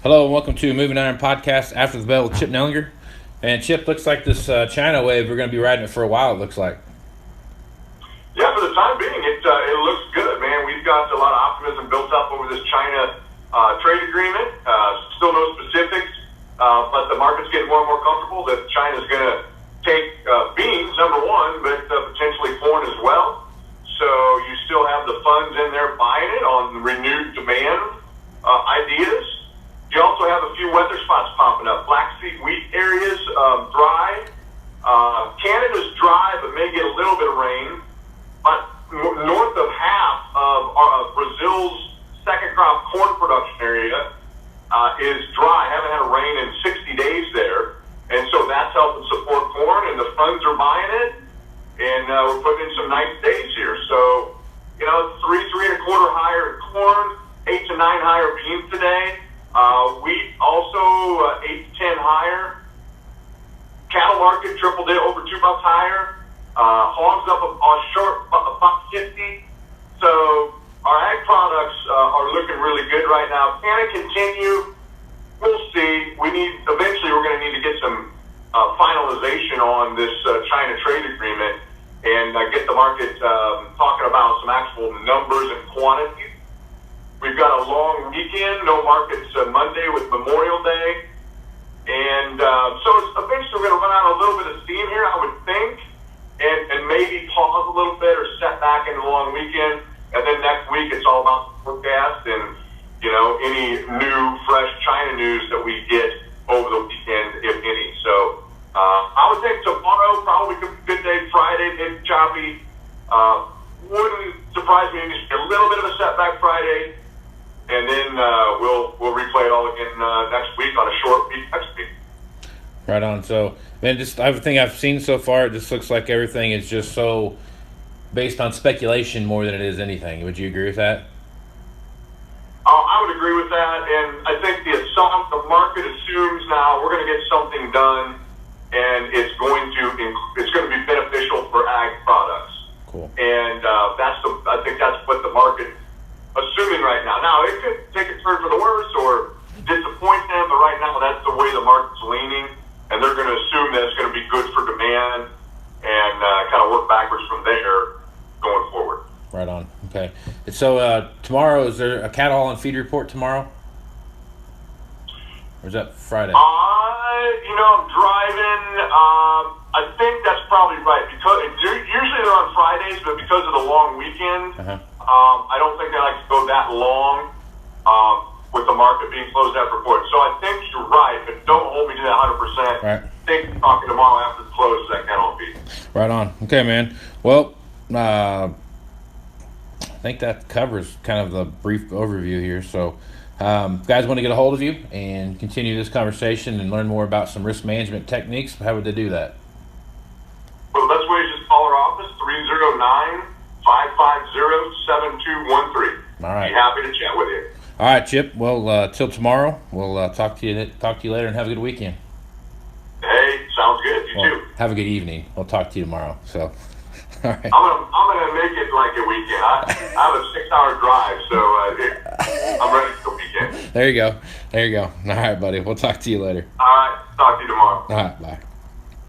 Hello and welcome to Moving Iron Podcast After the Bell with Chip Nellinger. And Chip, looks like this China wave, we're going to be riding it for a while, it looks like. Yeah, for the time being, it looks good, man. We've got a lot of optimism built up over this China trade agreement. Still no specifics, but the market's getting more and more comfortable that China's going to take beans, number one, but potentially corn as well. So you still have the funds in there buying it on renewed demand ideas. You also have a few weather spots popping up. Black Sea wheat areas, dry. Canada's dry, but may get a little bit of rain. But north of half of Brazil's second crop corn production area is dry. Haven't had a rain in 60 days there. And so that's helping support corn, and the funds are buying it. And we're putting in some nice days here. So, you know, 3 and a quarter higher in corn, 8 to 9 higher beans today. Wheat also 8 to 10 higher. Cattle market tripled it over $2 higher. Hogs up a short $1.50. So our ag products are looking really good right now. Can it continue? We'll see. Eventually we're going to need to get some finalization on this China trade agreement and get the market talking about some actual numbers and quantities. We've got a long weekend, no markets Monday with Memorial Day. And so eventually we're going to run out a little bit of steam here, I would think, and maybe pause a little bit or set back into the long weekend. And then next week it's all about the forecast and, you know, any new, fresh China news that we get over the weekend, if any. So I would think tomorrow probably could be a good day. Friday, maybe choppy. Wouldn't surprise me if you see a little bit of a setback Friday. And then we'll replay it all again next week on a short week next week. Right on. So, man, just everything I've seen so far, it just looks like everything is just so based on speculation more than it is anything. Would you agree with that? I would agree with that, and I think the market assumes now we're going to get something done, and it's going to be beneficial for ag products. Cool. And I think that's what the market assuming right now. Now, it could take a turn for the worse or disappoint them, but right now that's the way the market's leaning, and they're going to assume that it's going to be good for demand and kind of work backwards from there going forward. Right on. Okay. So tomorrow, is there a cattle haul and feed report tomorrow? Or is that Friday? I'm driving. I think that's probably right, because usually they're on Fridays, but because of the long weekend, I don't think they like to go that long with the market being closed after report. So I think you're right, but don't hold me to that 100%. Right. I think talking tomorrow after the close, that cannot be. Right on. Okay, man. Well, I think that covers kind of the brief overview here. So, guys want to get a hold of you and continue this conversation and learn more about some risk management techniques, how would they do that? Well, the best way is just call our office, 309-550-7213. All right. Be happy to chat with you. All right, Chip. Well, till tomorrow. We'll talk to you later and have a good weekend. Hey, sounds good. You too. Have a good evening. We'll talk to you tomorrow. So, all right. I'm gonna make it like a weekend. I have a 6-hour drive, so I'm ready for the weekend. There you go. All right, buddy. We'll talk to you later. All right. Talk to you tomorrow. All right. Bye.